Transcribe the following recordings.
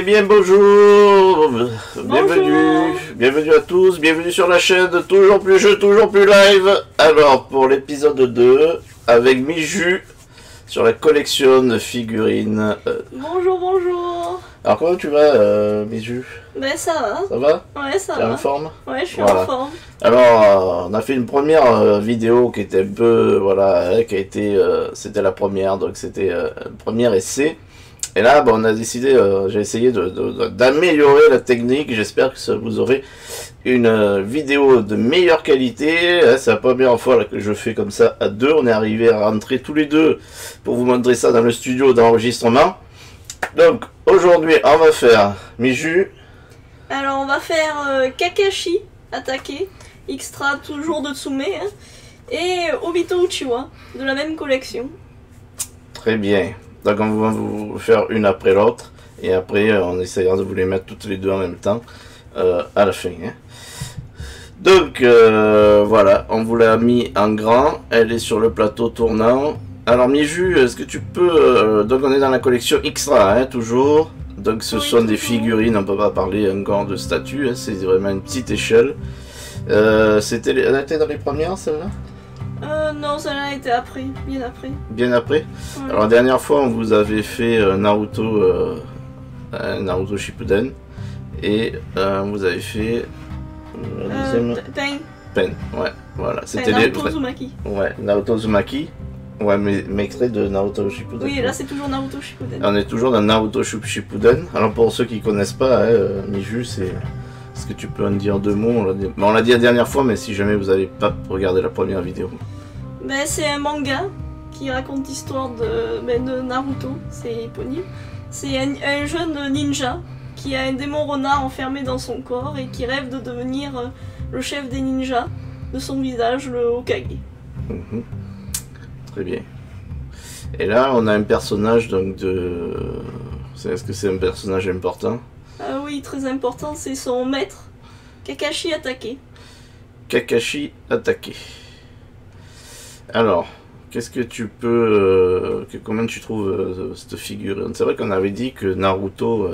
Eh bien bonjour, bienvenue à tous, bienvenue sur la chaîne de Toujours Plus Jeux, Toujours Plus Live. Alors pour l'épisode 2 avec Miju sur la collection de figurines. Bonjour. Alors comment tu vas Miju? Ben ça va. Ça va? Ouais, ça T'es va. en forme? Ouais, je suis Voilà. en forme. Alors on a fait une première vidéo qui était un peu, voilà, qui a été, c'était la première, donc c'était un premier essai. Et là, on a décidé, j'ai essayé d'améliorer la technique. J'espère que ça vous aurez une vidéo de meilleure qualité. C'est la première fois là, que je fais comme ça à deux. On est arrivé à rentrer tous les deux pour vous montrer ça dans le studio d'enregistrement. Donc, aujourd'hui, on va faire Miju. Alors, on va faire Kakashi, attaqué, extra toujours de Tsume, hein, et Obito Uchiwa, de la même collection. Très bien. Donc on va vous faire une après l'autre. Et après on essaiera de vous les mettre toutes les deux en même temps à la fin. Hein. Donc voilà, on vous l'a mis en grand. Elle est sur le plateau tournant. Alors Miju, est-ce que tu peux... donc on est dans la collection Extra, hein, toujours. Donc ce sont des figurines, on peut pas parler encore de statut. Hein, c'est vraiment une petite échelle. Elle était dans les premières celle-là? Non, celle-là était après, bien après. Bien après. Ouais. Alors la dernière fois on vous avait fait Naruto Shippuden et vous avez fait Pen. Ouais, voilà. C'était Naruto Uzumaki. Ouais, Naruto Uzumaki. Ouais, mais extrait de Naruto Shippuden. Oui, là c'est toujours Naruto Shippuden. On est toujours dans Naruto Shippuden. Alors pour ceux qui connaissent pas, Miju, c'est... Est-ce que tu peux en dire deux mots? On l'a dit la dernière fois, mais si jamais vous n'avez pas regardé la première vidéo. Ben, c'est un manga qui raconte l'histoire de Naruto, c'est éponyme. C'est un jeune ninja qui a un démon renard enfermé dans son corps et qui rêve de devenir le chef des ninjas, de son visage, le Hokage. Mmh. Très bien. Et là, on a un personnage donc de... Est-ce que c'est un personnage important? Ah oui, très important, c'est son maître, Kakashi attaqué. Kakashi attaqué. Alors, qu'est-ce que tu peux... comment tu trouves cette figure? C'est vrai qu'on avait dit que Naruto,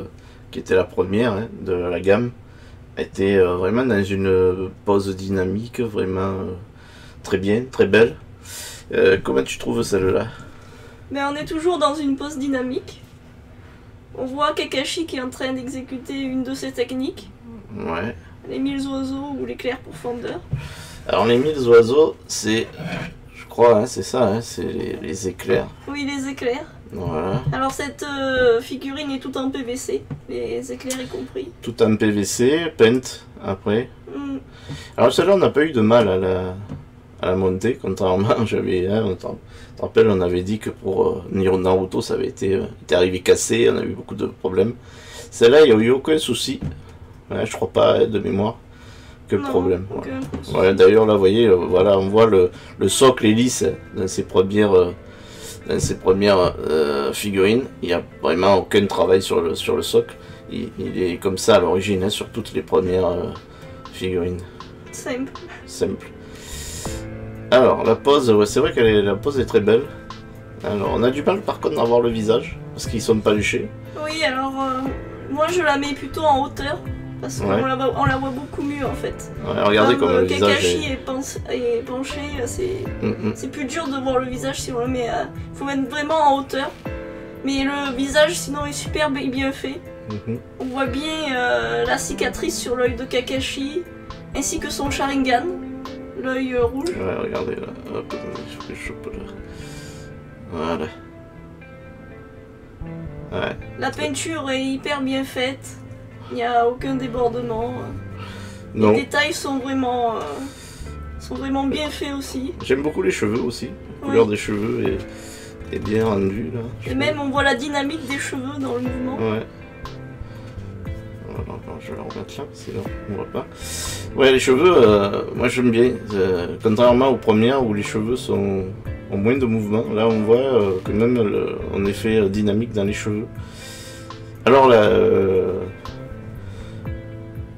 qui était la première hein, de la gamme, était vraiment dans une pose dynamique, vraiment très bien, très belle. Comment tu trouves celle-là? Mais on est toujours dans une pose dynamique. On voit Kakashi qui est en train d'exécuter une de ses techniques. Ouais. Les 1000 oiseaux ou l'éclair pourfendeur. Alors les 1000 oiseaux, c'est... Je crois, hein, c'est ça, hein, c'est les éclairs. Oui, les éclairs. Voilà. Alors cette figurine est toute en PVC, les éclairs y compris. Tout en PVC, peinte après. Mm. Alors celle-là, on n'a pas eu de mal à la monter, contrairement, j'avais... Hein, tu te rappelles, on avait dit que pour Naruto, ça avait été arrivé cassé, on a eu beaucoup de problèmes. Celle-là, il n'y a eu aucun souci. Ouais, je crois pas, hein, de mémoire, que Non, problème. aucun. Ouais, d'ailleurs, là, vous voyez, voilà, on voit le socle est lisse dans ses premières, figurines. Il n'y a vraiment aucun travail sur le socle. Il est comme ça à l'origine, hein, sur toutes les premières figurines. Simple. Alors, la pose, ouais, c'est vrai que la pose est très belle. Alors, on a du mal par contre à voir le visage, parce qu'ils sont pas léchés. Oui, alors, moi je la mets plutôt en hauteur, parce qu'on la voit beaucoup mieux en fait. Ouais, regardez comme le visage Kakashi est penché, c'est plus dur de voir le visage si on le met... faut mettre vraiment en hauteur. Mais le visage sinon est super bien fait. On voit bien la cicatrice sur l'œil de Kakashi, ainsi que son Sharingan. L'œil rouge. Ouais, regardez là. Hop, je chope là. Voilà. Ouais. La peinture est hyper bien faite. Il n'y a aucun débordement. Non. Les détails sont vraiment bien faits aussi. J'aime beaucoup les cheveux aussi. La couleur des cheveux est bien rendue là. Et même on voit la dynamique des cheveux dans le mouvement. Ouais. Je vais la remettre là, sinon on voit pas. Ouais, les cheveux, moi j'aime bien. Contrairement aux premières où les cheveux ont moins de mouvement, là on voit que même en effet dynamique dans les cheveux. Alors là,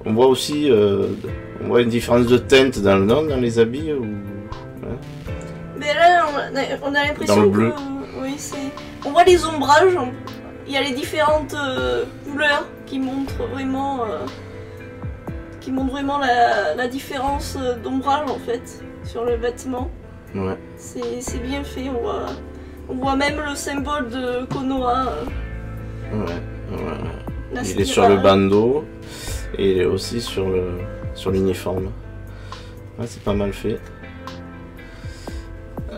on voit aussi une différence de teinte dans les habits ou. Ouais. Mais là on a l'impression que on voit les ombrages. Il y a les différentes couleurs qui montrent vraiment, la différence d'ombrage en fait sur le vêtement. Ouais. C'est bien fait, on voit même le symbole de Konoha. Ouais. Il est sur le bandeau et il est aussi sur l'uniforme. Ouais, c'est pas mal fait.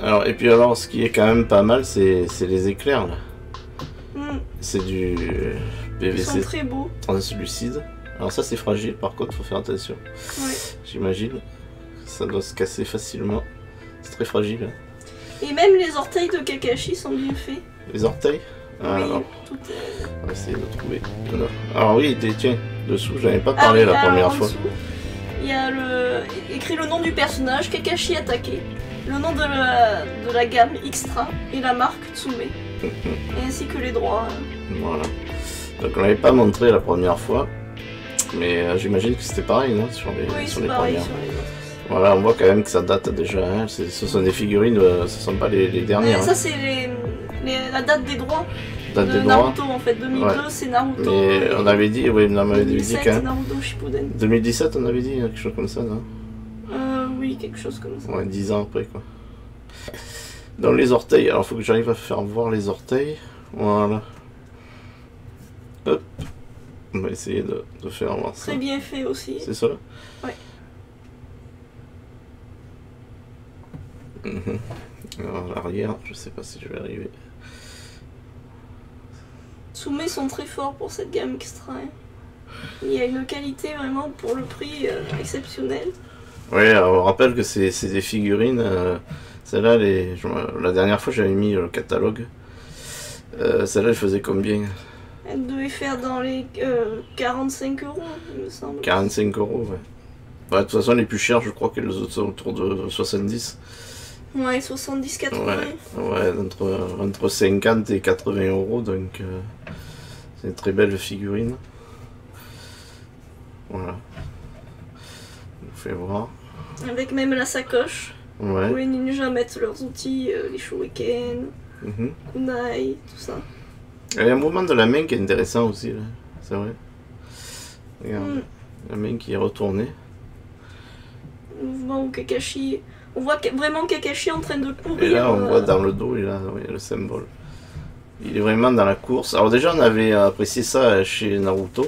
Alors, et puis alors, ce qui est quand même pas mal, c'est les éclairs là. C'est du PVC. Ils sont très beaux. Translucide. Alors ça c'est fragile, par contre faut faire attention. Ouais. J'imagine. Ça doit se casser facilement. C'est très fragile. Et même les orteils de Kakashi sont bien faits. Les orteils? Ah, oui, alors, tout est... on va essayer de trouver. Alors oui, tiens, dessous, j'avais pas parlé la première fois. Dessous, il y a écrit le nom du personnage, Kakashi attaqué, le nom de la gamme Extra et la marque Tsume, et ainsi que les droits. Voilà. Donc on l'avait pas montré la première fois, mais j'imagine que c'était pareil, non, sur les premières. Sur les autres. Voilà, on voit quand même que ça date déjà. Hein. Ce sont des figurines, ce sont pas les dernières. Ça c'est la date des droits. Date de des Naruto droits. En fait, 2002 ouais. C'est Naruto. Mais on avait dit, oui, on avait dit quand Naruto Shippuden. 2017 on avait dit quelque chose comme ça, non? Oui, quelque chose comme ça. Ouais, 10 ans après quoi. Dans les orteils, alors faut que j'arrive à faire voir les orteils. Voilà. Hop. On va essayer de faire voir ça. Très bien fait aussi. C'est ça là? Ouais. Alors l'arrière, je sais pas si je vais arriver. Tsume sont très forts pour cette gamme extra. Hein. Il y a une qualité vraiment pour le prix exceptionnelle. Oui, alors on rappelle que c'est des figurines. Celle-là, la dernière fois j'avais mis le catalogue. Celle-là, elle faisait combien? Elle devait faire dans les 45 €, il me semble. 45 €, ouais. Ouais, de toute façon, les plus chères, je crois que les autres sont autour de 70. Ouais, 70-80. Ouais, entre 50 et 80 €, donc c'est une très belle figurine. Voilà. Je vous fais voir. Avec même la sacoche, ouais. Où les ninjas mettent leurs outils, les shurikens, kunai, tout ça. Il y a un mouvement de la main qui est intéressant aussi, là. C'est vrai. Regarde, la main qui est retournée. Le mouvement où Kakashi... On voit vraiment Kakashi en train de courir. Et là, on voit dans le dos, il a le symbole. Il est vraiment dans la course. Alors déjà, on avait apprécié ça chez Naruto,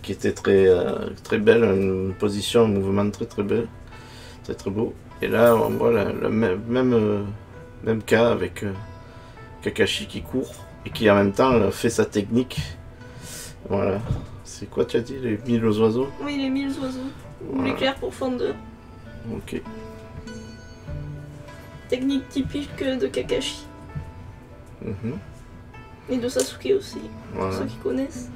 qui était très belle, une position, un mouvement très belle, très beau. Et là, on voit le même cas avec Kakashi qui court et qui en même temps fait sa technique. Voilà. C'est quoi tu as dit, les 1000 oiseaux? Oui, les 1000 oiseaux. Ou voilà. L'éclair pour fondeur. Ok. Technique typique de Kakashi. Et de Sasuke aussi, voilà. Pour ceux qui connaissent.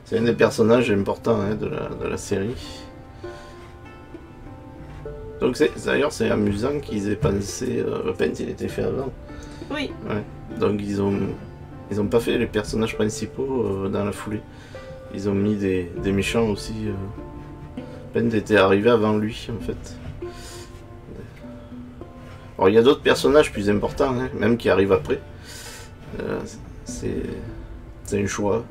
C'est un des personnages importants hein, de la série. Donc d'ailleurs c'est amusant qu'ils aient pensé, Paint il était fait avant. Oui. Ouais. Donc ils ont pas fait les personnages principaux dans la foulée. Ils ont mis des méchants aussi. Paint était arrivé avant lui en fait. Alors il y a d'autres personnages plus importants, hein, même qui arrivent après. C'est un choix.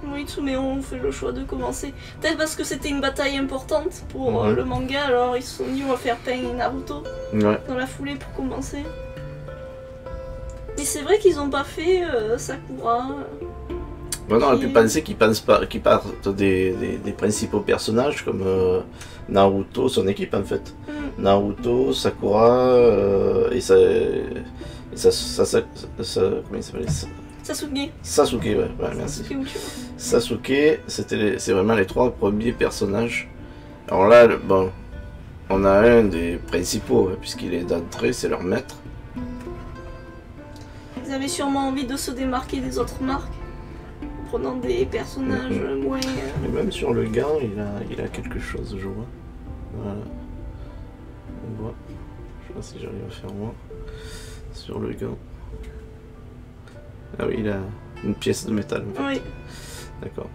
Oui, Tsuméon fait le choix de commencer. Peut-être parce que c'était une bataille importante pour le manga, alors ils se sont dit on va faire Pain et Naruto dans la foulée pour commencer. Mais c'est vrai qu'ils n'ont pas fait Sakura. Bon, on aurait pu penser qu'ils partent des principaux personnages comme Naruto, son équipe en fait. Naruto, Sakura et comment il s'appelait ça? Sasuke, ouais, merci. Sasuke, c'est vraiment les 3 premiers personnages. Alors là, bon, on a un des principaux, puisqu'il est d'entrée, c'est leur maître. Ils avaient sûrement envie de se démarquer des autres marques, en prenant des personnages moins... Et même sur le gant, il a quelque chose, je vois. Voilà. On voit. Je sais pas si j'arrive à faire voir. Sur le gant. Ah oui, il a une pièce de métal. En fait. Oui. D'accord.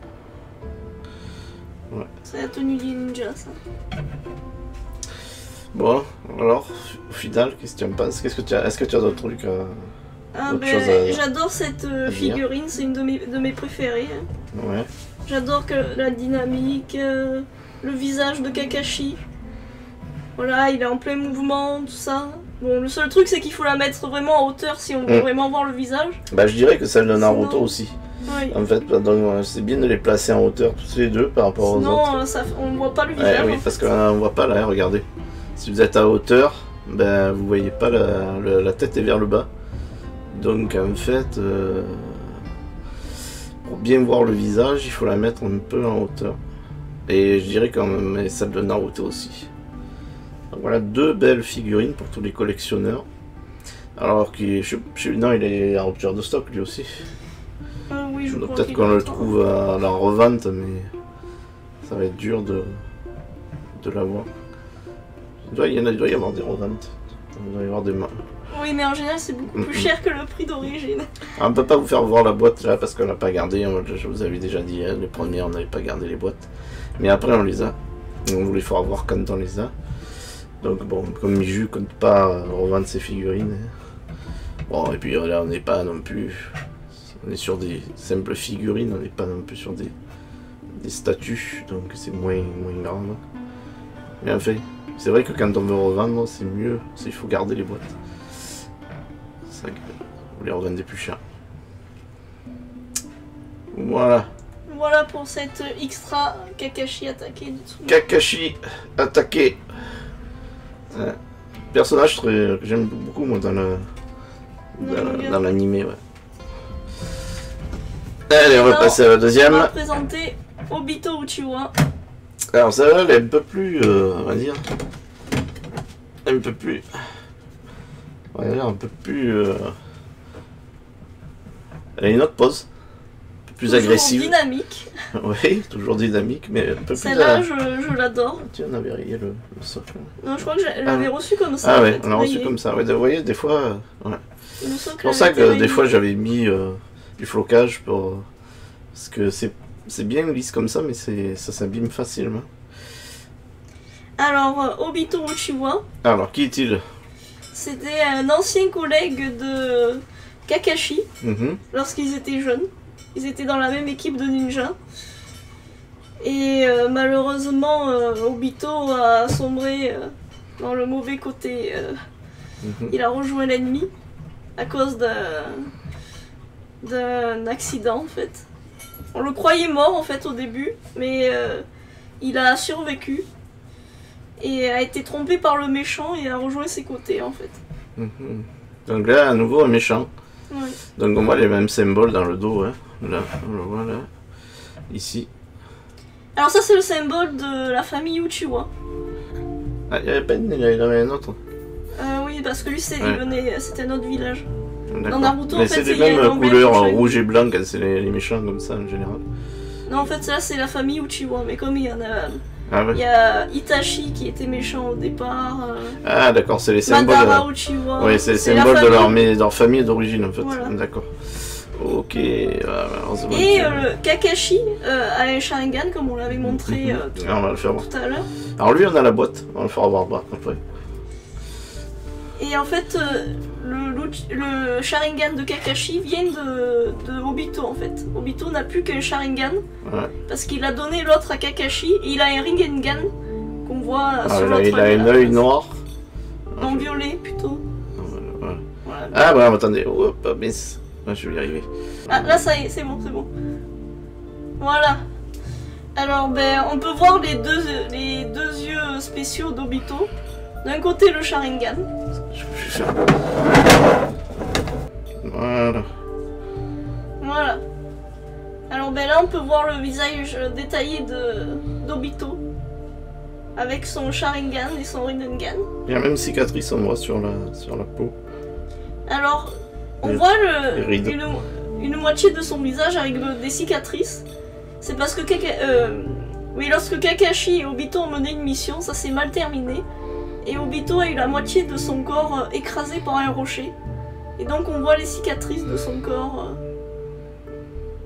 Ouais. C'est la tenue des ninjas, ça. Bon, alors, au final, qu'est-ce que tu en penses? Est-ce que tu as d'autres trucs Ah, autre chose à j'adore cette figurine, c'est une de mes préférées. Hein. Ouais. J'adore la dynamique, le visage de Kakashi. Voilà, il est en plein mouvement, tout ça. Bon, le seul truc, c'est qu'il faut la mettre vraiment en hauteur si on veut vraiment voir le visage. Bah, je dirais que celle de Naruto Sinon... aussi. Oui. En fait, donc c'est bien de les placer en hauteur tous les deux par rapport aux autres. Sinon, on ne voit pas le visage. Oui, parce qu'on ne voit pas là, regardez. Si vous êtes à hauteur, ben, vous voyez pas la tête est vers le bas. Donc en fait, pour bien voir le visage, il faut la mettre un peu en hauteur. Et je dirais quand même celle de Naruto aussi. Donc voilà, deux belles figurines pour tous les collectionneurs. Alors que non, il est en rupture de stock lui aussi. Oui, peut-être qu'on le trouve à la revente, mais ça va être dur de l'avoir. Il doit y avoir des reventes. Il doit y avoir des mains. Oui, mais en général, c'est beaucoup plus cher que le prix d'origine. On ne peut pas vous faire voir la boîte là parce qu'on l'a pas gardé. Je vous avais déjà dit, hein, les premiers, on n'avait pas gardé les boîtes. Mais après, on les a. Donc, vous les fera voir quand on les a. Donc, bon, comme Miju ne compte pas revendre ses figurines. Bon, et puis là, on n'est pas non plus. On est sur des simples figurines, on n'est pas non plus sur des statues. Donc, c'est moins grave. Mais enfin, c'est vrai que quand on veut revendre, c'est mieux. Il faut garder les boîtes. Ça, vous les revendez plus cher. Voilà. Voilà pour cette extra Kakashi attaqué. Kakashi attaqué. Personnage que j'aime beaucoup moi dans l'anime. Ouais. Allez, on va passer à la deuxième. On va présenter Obito Uchiwa. Alors celle-là, elle est un peu plus, on va dire, un peu plus, elle a une autre pose, un peu plus toujours agressive. Dynamique. Oui, toujours dynamique, mais un peu plus... Celle-là, je l'adore. Tu en avais rayé le socle. Non, je crois que je l'avais reçu comme ça. Ah ouais, on l'a reçu comme ça. Ouais, vous voyez, des fois... ouais. C'est pour ça que des fois, j'avais mis du flocage pour... Parce que c'est bien lisse comme ça, mais ça s'abîme facilement. Alors, Obito Uchiwa. Alors, qui est-il? C'était un ancien collègue de Kakashi, lorsqu'ils étaient jeunes. Ils étaient dans la même équipe de ninja. Et malheureusement, Obito a sombré dans le mauvais côté. Il a rejoint l'ennemi à cause d'un accident, en fait. On le croyait mort, en fait, au début, mais il a survécu. Et a été trompé par le méchant et a rejoint ses côtés, en fait. Donc là, à nouveau, un méchant. Oui. Donc on voit les mêmes symboles dans le dos, hein. Là, on le voit là, ici. Alors ça c'est le symbole de la famille Uchiwa. Ah, il n'y avait pas une, il y avait un autre. Oui, parce que lui c'était un autre village. Dans Naruto, mais en fait, c'est les mêmes couleurs rouge et blanc quand c'est les méchants comme ça en général. Non, en fait là c'est la famille Uchiwa, mais comme il y en a... Ah ouais. Il y a Itachi qui était méchant au départ. Ah d'accord, c'est les symboles. Madara Uchiwa. Oui, c'est les symboles de leur famille d'origine en fait. Voilà. D'accord. Ok. Et le Kakashi a un Sharingan comme on l'avait montré on va le faire voir tout à l'heure. Alors lui on a la boîte, on va le faire voir après. Et en fait le Sharingan de Kakashi vient de Obito en fait. Obito n'a plus qu'un Sharingan parce qu'il a donné l'autre à Kakashi et il a un Rinnegan qu'on voit sur l'autre. Il a un œil noir. En violet plutôt. Voilà. Ah bah attendez, hop, miss. Je vais y arriver. Ah là ça y est, c'est bon, c'est bon. Voilà. Alors ben on peut voir les deux yeux spéciaux d'Obito. D'un côté le Sharingan. Voilà. Alors ben là on peut voir le visage détaillé d'Obito. Avec son Sharingan et son Rinnegan. Il y a même cicatrice on voit sur la peau. Alors on voit une moitié de son visage avec des cicatrices. C'est parce que lorsque Kakashi et Obito ont mené une mission, ça s'est mal terminé. Et Obito a eu la moitié de son corps écrasé par un rocher. Et donc on voit les cicatrices de son corps.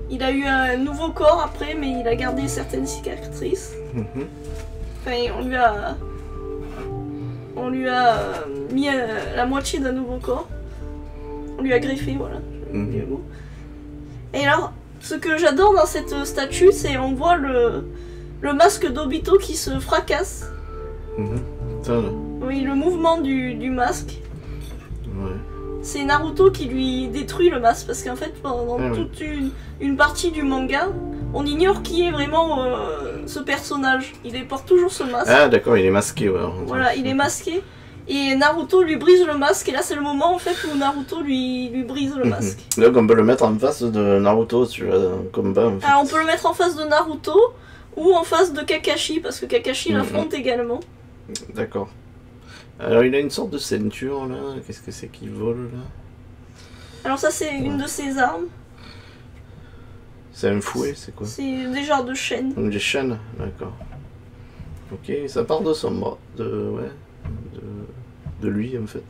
Il a eu un nouveau corps après, mais il a gardé certaines cicatrices. Enfin, on lui a mis la moitié d'un nouveau corps. On lui a greffé, voilà. Et alors, ce que j'adore dans cette statue, c'est on voit le masque d'Obito qui se fracasse. Oui, le mouvement du masque. Ouais. C'est Naruto qui lui détruit le masque, parce qu'en fait, pendant toute une partie du manga, on ignore qui est vraiment ce personnage. Il porte toujours ce masque. Ah d'accord, il est masqué. Ouais, voilà, il est masqué. Et Naruto lui brise le masque, et là c'est le moment en fait où Naruto lui brise le masque. Donc on peut le mettre en face de Naruto sur un combat en fait. Alors on peut le mettre en face de Naruto, ou en face de Kakashi, parce que Kakashi l'affronte également. D'accord. Alors il a une sorte de ceinture là, qu'est-ce que c'est qui vole là? Alors ça c'est une de ses armes. C'est un fouet, c'est quoi? C'est des genres de chaînes. Donc des chaînes, d'accord. Ok, ça part de son bras, de lui en fait.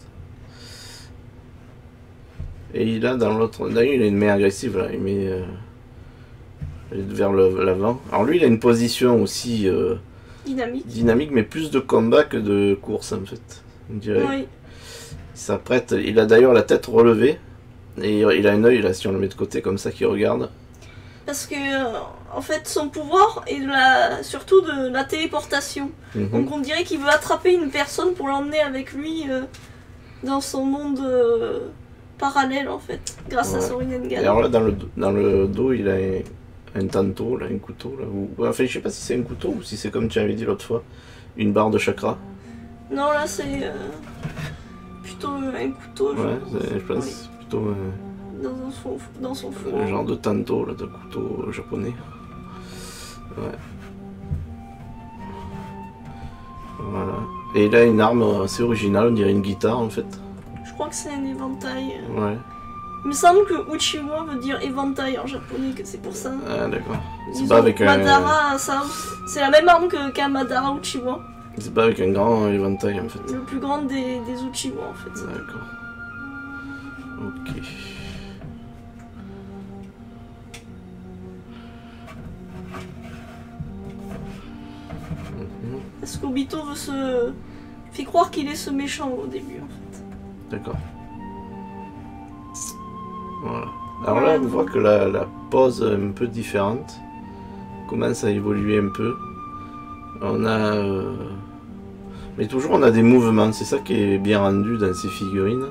Et il a dans l'autre, d'ailleurs il a une main agressive là, il met vers l'avant. Alors lui il a une position aussi dynamique, mais plus de combat que de course en fait, on dirait. Oui. Il s'apprête, il a d'ailleurs la tête relevée, et il a un œil là si on le met de côté comme ça qui regarde. Parce que en fait son pouvoir est surtout de la téléportation. Donc on dirait qu'il veut attraper une personne pour l'emmener avec lui dans son monde parallèle en fait, grâce à son Rinnegan. Et alors là dans le dos il a un tanto, là, un couteau là, enfin je sais pas si c'est un couteau ou si c'est comme tu avais dit l'autre fois, une barre de chakra. Non là c'est plutôt un couteau. Je pense c'est plutôt dans son four. Un genre de tanto, là, de couteau japonais. Ouais. Voilà. Et il a une arme assez originale, on dirait une guitare en fait. Je crois que c'est un éventail. Ouais. Il me semble que Uchiwa veut dire éventail en japonais, que c'est pour ça. Ah d'accord. C'est pas avec Madara, c'est la même arme qu'un Madara Uchiwa. C'est pas avec un grand éventail en fait. Le plus grand des Uchiwa en fait. D'accord. Ok. Parce qu'Obito fait croire qu'il est ce méchant au début en fait. D'accord. Voilà. Alors là on voit que la pose est un peu différente. Commence à évoluer un peu. On a... Mais toujours on a des mouvements, c'est ça qui est bien rendu dans ces figurines.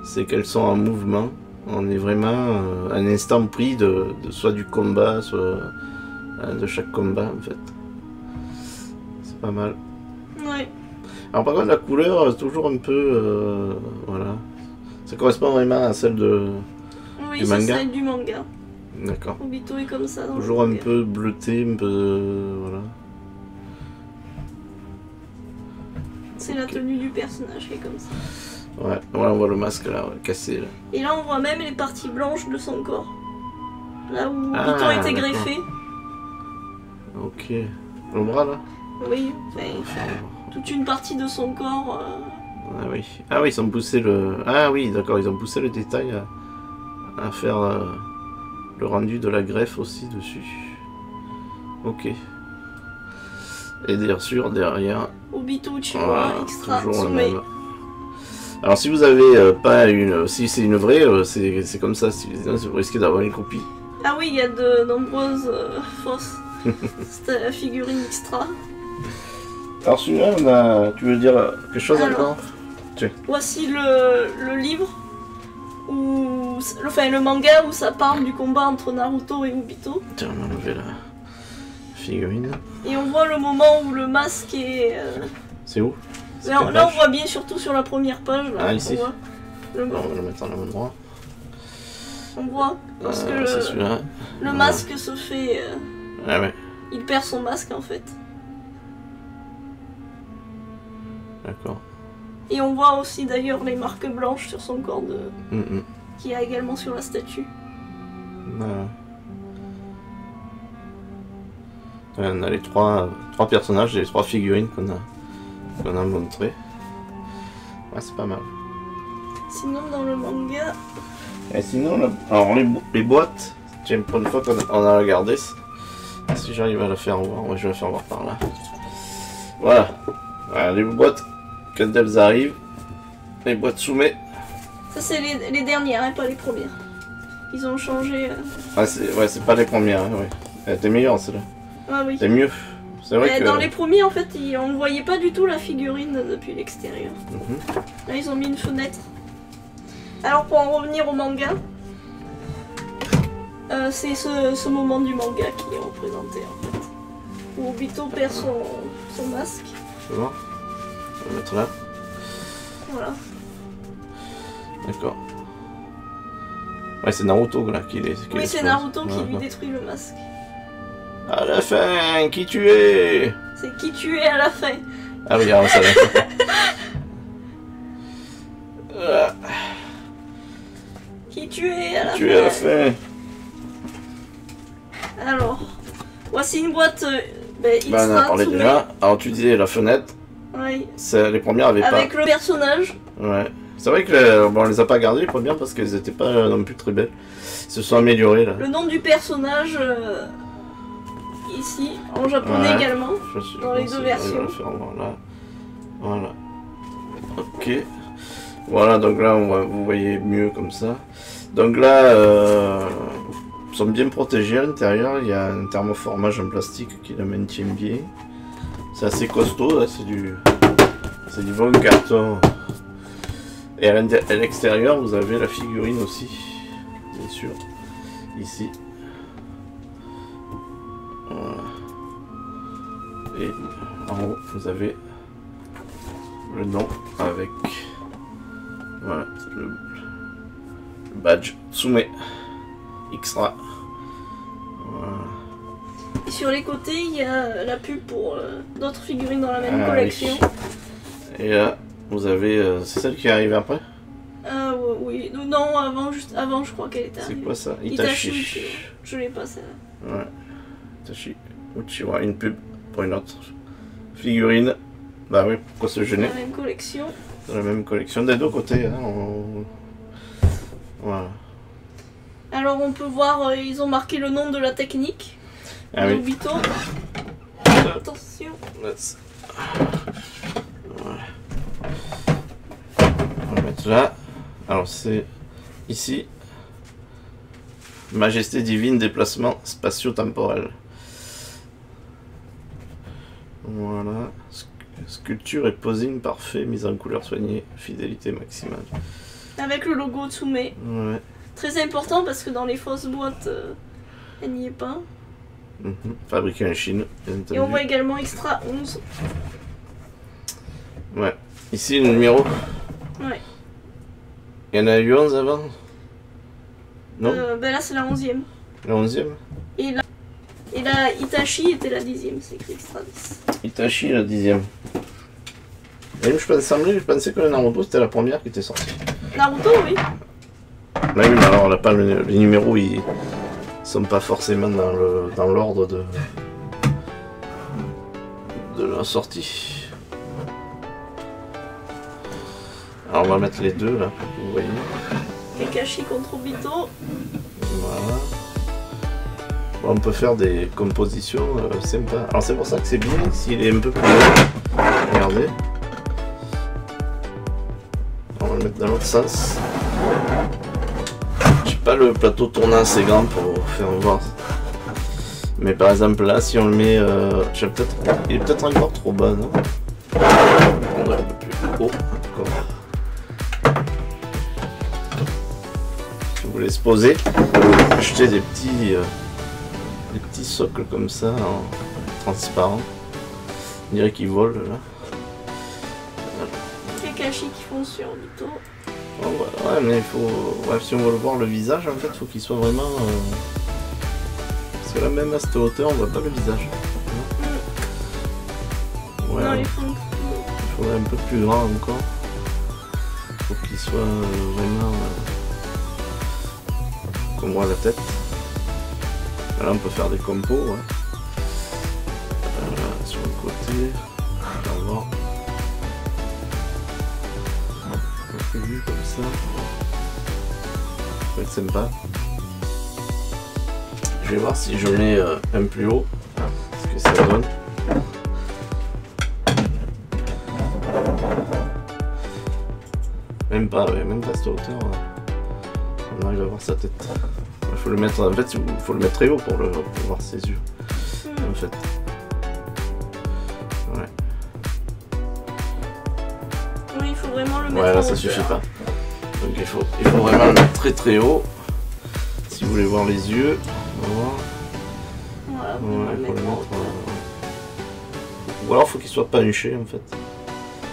C'est qu'elles sont en mouvement. On est vraiment à un instant pris de soit du combat, soit de chaque combat en fait. C'est pas mal. Ouais. Alors par contre la couleur est toujours un peu... voilà. Ça correspond vraiment à celle du manga. Oui, c'est celle du manga. D'accord. Obito est comme ça dans toujours un peu bleuté, un peu... voilà. C'est la tenue du personnage qui est comme ça. Ouais, voilà, on voit le masque là, cassé là. Et là on voit même les parties blanches de son corps. Là où Obito a été greffé. Ok. Le bras là? Oui, enfin, toute une partie de son corps. Ah oui. Ah oui, ils ont poussé le... Ah oui, d'accord, ils ont poussé le détail à faire le rendu de la greffe aussi dessus. Ok. Et bien sûr, derrière... Obito Uchiwa, extra sommet. Alors si vous avez pas une... Si c'est une vraie, c'est comme ça, sinon vous risquez d'avoir une copie. Ah oui, il y a de nombreuses fausses. C'était la figurine extra. Alors celui-là, tu veux dire quelque chose encore? Voici le livre, enfin le manga où ça parle du combat entre Naruto et Obito. Tiens, on va enlever la figurine. Et on voit le moment où le masque est... C'est où? Là on voit bien surtout sur la première page. Là, ah ici. On va le mettre en même endroit. On voit lorsque le masque se fait... Ah ouais. Il perd son masque en fait. D'accord. Et on voit aussi d'ailleurs les marques blanches sur son corps qui y a également sur la statue. On a les trois personnages et les 3 figurines qu'on a montrées. Ouais, c'est pas mal. Sinon dans le manga... Et sinon, alors les boîtes, tiens, pour une fois qu'on a regardé, si j'arrive à la faire voir, ouais, je vais la faire voir par là. Voilà, les boîtes, quand elles arrivent, les boîtes soumet, Ça c'est les dernières, hein, pas les premières. Ils ont changé. Ah, c'est pas les premières, hein, ouais. Elle était meilleure celle-là. Ah oui. C'est mieux. C'est vrai que... Dans les premiers, en fait, on ne voyait pas du tout la figurine depuis l'extérieur. Là, ils ont mis une fenêtre. Alors, pour en revenir au manga, c'est ce moment du manga qui est représenté, en fait. Où Obito perd son masque. C'est bon. On va le mettre là. Voilà. D'accord. Ouais, c'est Naruto là qui les. Oui, c'est Naruto qui lui détruit le masque. À la fin, qui tu es? C'est qui tu es à la fin. Ah oui, alors ça va. Qui tu es à la fin. Tu es à la fin. Alors, voici une boîte on en a parlé déjà. Alors tu disais la fenêtre. Oui. Les premières avaient pas. Avec le personnage. Ouais. C'est vrai que on les a pas gardées les premières parce qu'elles étaient pas non plus très belles. Ils se sont améliorées là. Le nom du personnage ici, en japonais également, dans les deux versions. Voilà. Voilà. Ok. Voilà, donc là vous voyez mieux comme ça. Donc là, ils sont bien protégés à l'intérieur. Il y a un thermoformage en plastique qui le maintient bien. C'est assez costaud, là. C'est du bon carton. Et à l'extérieur, vous avez la figurine aussi, bien sûr, ici. Voilà. Et en haut, vous avez le nom avec voilà, le badge Tsume Extra. Voilà. Et sur les côtés, il y a la pub pour d'autres figurines dans la même collection. Oui. Et là, vous avez... c'est celle qui est arrivée après? Oui. Non, juste avant, je crois qu'elle était arrivée. C'est quoi ça? Itachi. Je l'ai pas, celle-là. Ouais. Itachi Uchiwa, une pub pour une autre figurine. Bah oui, pourquoi se gêner? Dans la même collection. Dans la même collection, des deux côtés. Hein, voilà. Alors on peut voir, ils ont marqué le nom de la technique. Ah oui. Obito. Attention. Voilà. On va mettre là. Alors c'est ici. Majesté divine, déplacement spatio-temporel. Voilà. Sculpture et posing parfait, mise en couleur soignée, fidélité maximale. Avec le logo Tsume. Ouais. Très important parce que dans les fausses boîtes, elle n'y est pas. Fabriqué en Chine, bien entendu. Et on voit également Extra 11. Ouais. Ici le numéro. Ouais. Il y en a eu 11 avant? Non Là c'est la 11e. La 11e? Et la Itachi était la 10e, c'est écrit Extra 10. Itachi la 10e. Et même je pensais que le Naruto c'était la première qui était sortie. Naruto, oui. Là oui, mais alors là, pas les numéros ils sont pas forcément dans l'ordre de la sortie. Alors on va mettre les deux là pour que vous voyez. Kakashi contre Obito. Voilà. Bon, on peut faire des compositions sympas. Alors c'est pour ça que c'est bien s'il est un peu plus haut. Regardez. On va le mettre dans l'autre sens. J'ai pas le plateau tournant assez grand pour faire voir. Mais par exemple là, si on le met, il est peut-être encore trop bas, non? On va un peu plus haut encore. Je vous laisse poser. Acheter des petits socles comme ça en transparent. On dirait qu'ils volent là. Kakashi qui fonce sur Obito. Oh, ouais, mais il faut. Ouais, si on veut le voir le visage, en fait, il faut qu'il soit vraiment. Parce que là, même à cette hauteur, on voit pas le visage. Ouais, Non, il faudrait un peu plus grand encore. Il faut qu'il soit vraiment. Qu'on voit la tête. Là, on peut faire des compos. Ouais. Voilà, sur le côté. On va voir. Un peu vu comme ça. Ça peut être sympa. Je vais voir si je mets un plus haut. Ce que ça donne. Même pas à cette hauteur. On arrive à voir sa tête. Il faut le mettre, en fait, il faut le mettre très haut pour voir ses yeux. En fait. Ouais. Oui, il faut vraiment le mettre ouais, là, ça suffit pas. Donc il faut vraiment le mettre très très haut. Si vous voulez voir les yeux, voilà, ouais, faut le mettre. Ou alors faut qu'il soit penché en fait.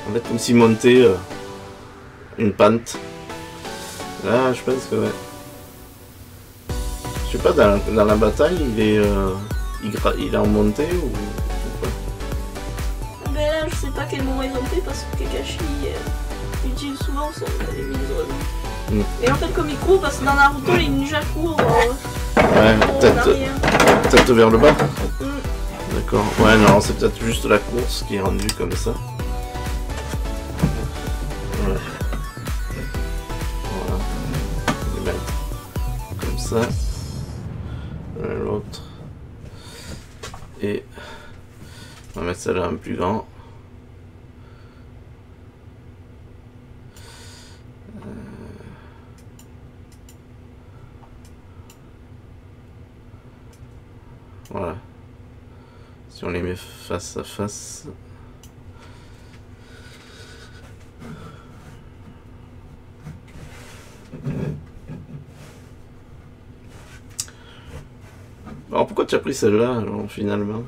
En fait, comme s'il montait une pente. Là, je pense que ouais. Je sais pas, dans la bataille, il est en montée ou pas? Ben là, je sais pas quel moment ils ont fait parce que Kakashi utilise souvent son mini. Et en fait, comme il court, parce que dans Naruto, les ninjas courent. Ouais, peut-être vers le bas. D'accord. Ouais, non, c'est peut-être juste la course qui est rendue comme ça. Ouais. Voilà. On va les mettre comme ça. L'autre. Et on va mettre celle-là un plus grand. Voilà. Si on les met face à face. Alors pourquoi tu as pris celle-là finalement?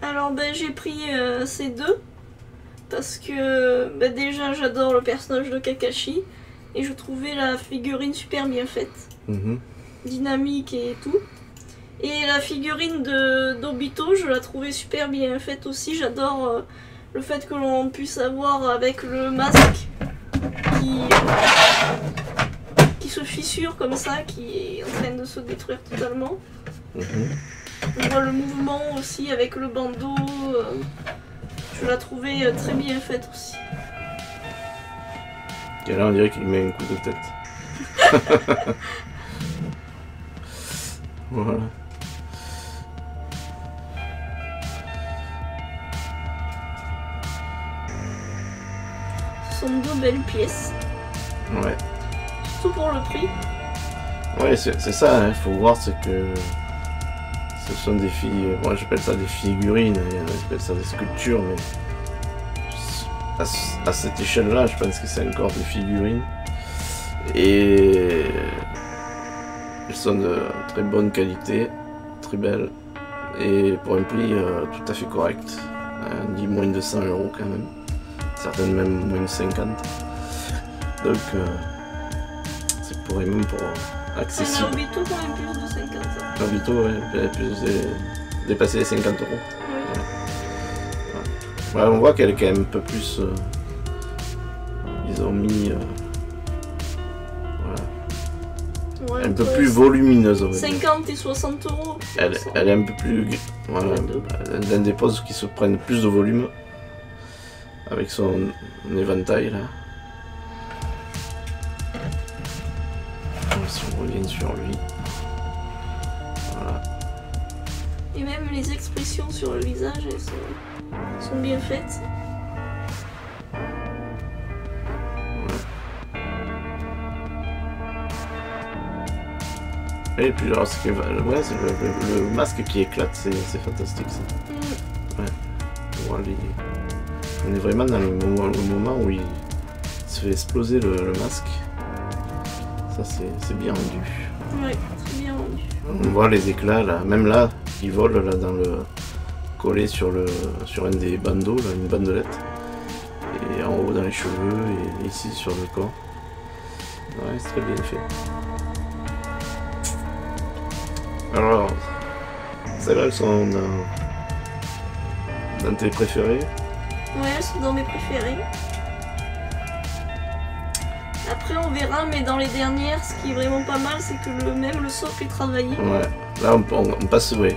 Alors ben j'ai pris ces deux parce que ben, déjà j'adore le personnage de Kakashi et je trouvais la figurine super bien faite, dynamique et tout. Et la figurine d'Obito, je la trouvais super bien faite aussi. J'adore le fait que l'on puisse avoir avec le masque qui se fissure comme ça, qui est en train de se détruire totalement. On voit le mouvement aussi avec le bandeau. Je la trouvais très bien faite aussi. Et là on dirait qu'il met un coup de tête. Voilà. Ce sont deux belles pièces. Ouais. Surtout pour le prix. Ouais, c'est ça, il faut voir, c'est que ce sont des filles, moi j'appelle ça des figurines, j'appelle ça des sculptures, mais à cette échelle-là, je pense que c'est encore des figurines. Et elles sont de très bonne qualité, très belles, et pour un prix tout à fait correct. On dit moins de 100 € quand même, certaines même moins de 50. Donc c'est pour même pour accessible. Un Obito quand même plus de 50. Obito, ouais, dépasser les 50 €. Oui. Ouais, on voit qu'elle est quand même un peu plus. Ils ont mis. Voilà. Ouais, un peu plus volumineuse. 50 et 60 €. Elle est un peu plus. Voilà. Elle a des poses qui se prennent plus de volume. Avec son éventail là. Si on revient sur lui. Voilà. Et même les expressions sur le visage, elles sont bien faites. Et puis alors, c'est le masque qui éclate, c'est fantastique ça. Ouais. Voilà, on est vraiment dans le moment où il se fait exploser le masque. Ça c'est bien rendu. Ouais, très bien rendu. On voit les éclats là, même là, ils volent là dans le collé sur un des bandeaux, là, une bandelette. Et en haut dans les cheveux et ici sur le corps. Ouais, c'est très bien fait. Alors, celles-là, elles sont dans tes préférés? Ouais, elles sont dans mes préférés. Après, on verra, mais dans les dernières, ce qui est vraiment pas mal, c'est que même le socle est travaillé. Ouais, là, on passe, ouais.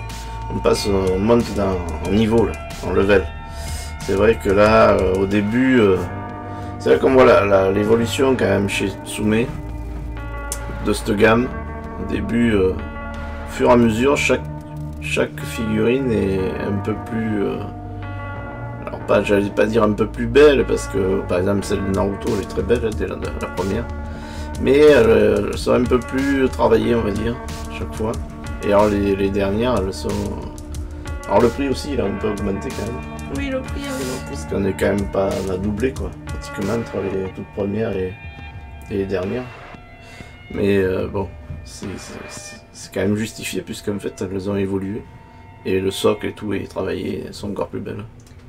On monte en niveau, là, en level. C'est vrai que là, au début, c'est vrai qu'on voit l'évolution quand même chez Tsume de cette gamme. Au début, au fur et à mesure, chaque figurine est un peu plus Alors pas, j'allais pas dire un peu plus belle, parce que par exemple celle de Naruto elle est très belle dès la première. Mais elles sont un peu plus travaillées, on va dire, chaque fois. Et alors les dernières, elles sont... Alors le prix aussi, il a un peu augmenté quand même. Oui, le prix a augmenté. Parce qu'on est quand même pas... On a doublé, quoi, pratiquement, entre les toutes premières et les dernières. Mais bon, c'est quand même justifié, puisqu'en fait, elles ont évolué. Et le socle et tout est travaillé, elles sont encore plus belles.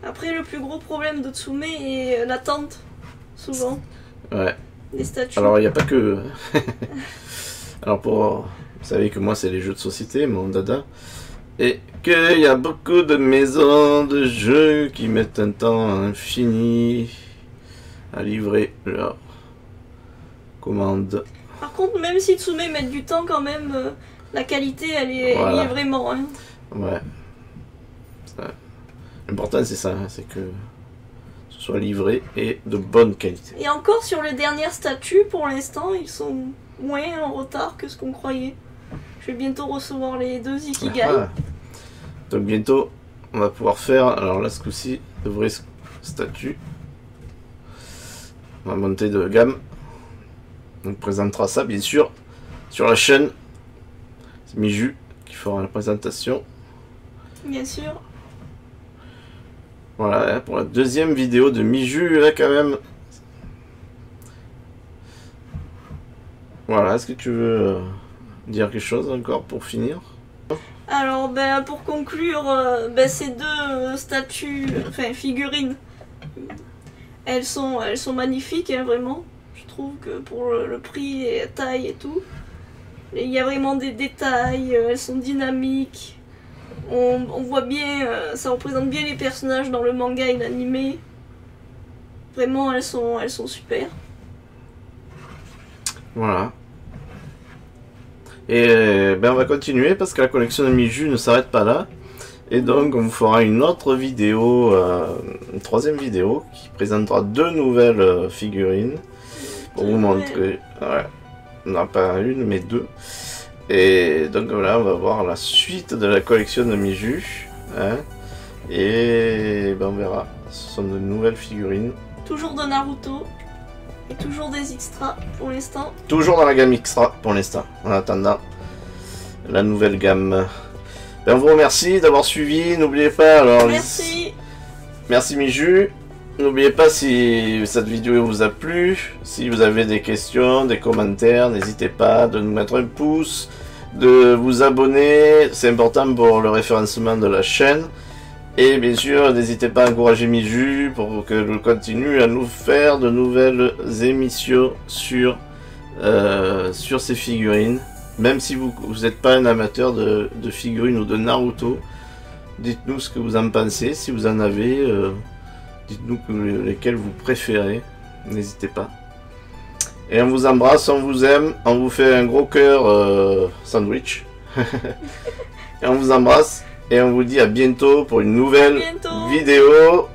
Après, le plus gros problème de Tsume est l'attente, souvent. Ouais. Des statues. Alors, il n'y a pas que... Alors, vous savez que moi, c'est les jeux de société, mon dada. Et qu'il y a beaucoup de maisons de jeux qui mettent un temps infini à livrer leur commande. Par contre, même si Tsume met du temps quand même, la qualité, elle y est vraiment. Hein. Ouais. L'important, c'est ça, hein, c'est que ce soit livré et de bonne qualité. Et encore sur les dernières statues, pour l'instant, ils sont moins en retard que ce qu'on croyait. Je vais bientôt recevoir les 2 Ikigai. Donc bientôt, on va pouvoir faire, alors là ce coup-ci, de vraies statues. On va monter de gamme. On présentera ça bien sûr sur la chaîne. C'est Miju qui fera la présentation. Bien sûr. Voilà, pour la deuxième vidéo de Miju, là quand même. Voilà, est-ce que tu veux dire quelque chose encore pour finir? Alors, pour conclure, ces 2 statues, enfin figurines, elles sont magnifiques, hein, vraiment. Je trouve que pour le prix et la taille et tout, il y a vraiment des détails, elles sont dynamiques. On voit bien, ça représente bien les personnages dans le manga et l'animé. Vraiment, elles sont super. Voilà. Et on va continuer parce que la collection de Miju ne s'arrête pas là. Et donc on vous fera une autre vidéo, une 3e vidéo qui présentera 2 nouvelles figurines pour vous montrer. Ouais. Non, pas une mais 2. Et donc voilà, on va voir la suite de la collection de Miju. Hein, et on verra. Ce sont de nouvelles figurines. Toujours de Naruto. Et toujours des extras pour l'instant. Toujours dans la gamme extra pour l'instant. En attendant la nouvelle gamme. On vous remercie d'avoir suivi. N'oubliez pas. Alors, merci. Merci Miju. N'oubliez pas si cette vidéo vous a plu. Si vous avez des questions, des commentaires, n'hésitez pas de nous mettre un pouce, de vous abonner. C'est important pour le référencement de la chaîne. Et bien sûr, n'hésitez pas à encourager Miju pour que je continue à nous faire de nouvelles émissions sur ces figurines. Même si vous n'êtes pas un amateur de figurines ou de Naruto, dites-nous ce que vous en pensez. Si vous en avez, dites-nous lesquels vous préférez. N'hésitez pas. Et on vous embrasse, on vous aime, on vous fait un gros cœur sandwich. Et on vous embrasse. Et on vous dit à bientôt pour une nouvelle vidéo.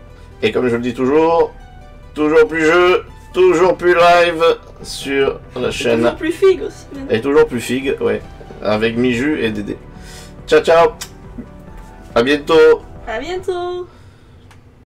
Et comme je le dis toujours plus jeu, toujours plus live sur la chaîne. Toujours plus figue aussi. Et toujours plus figue, ouais. Avec Miju et Dédé. Ciao ciao. À bientôt. À bientôt.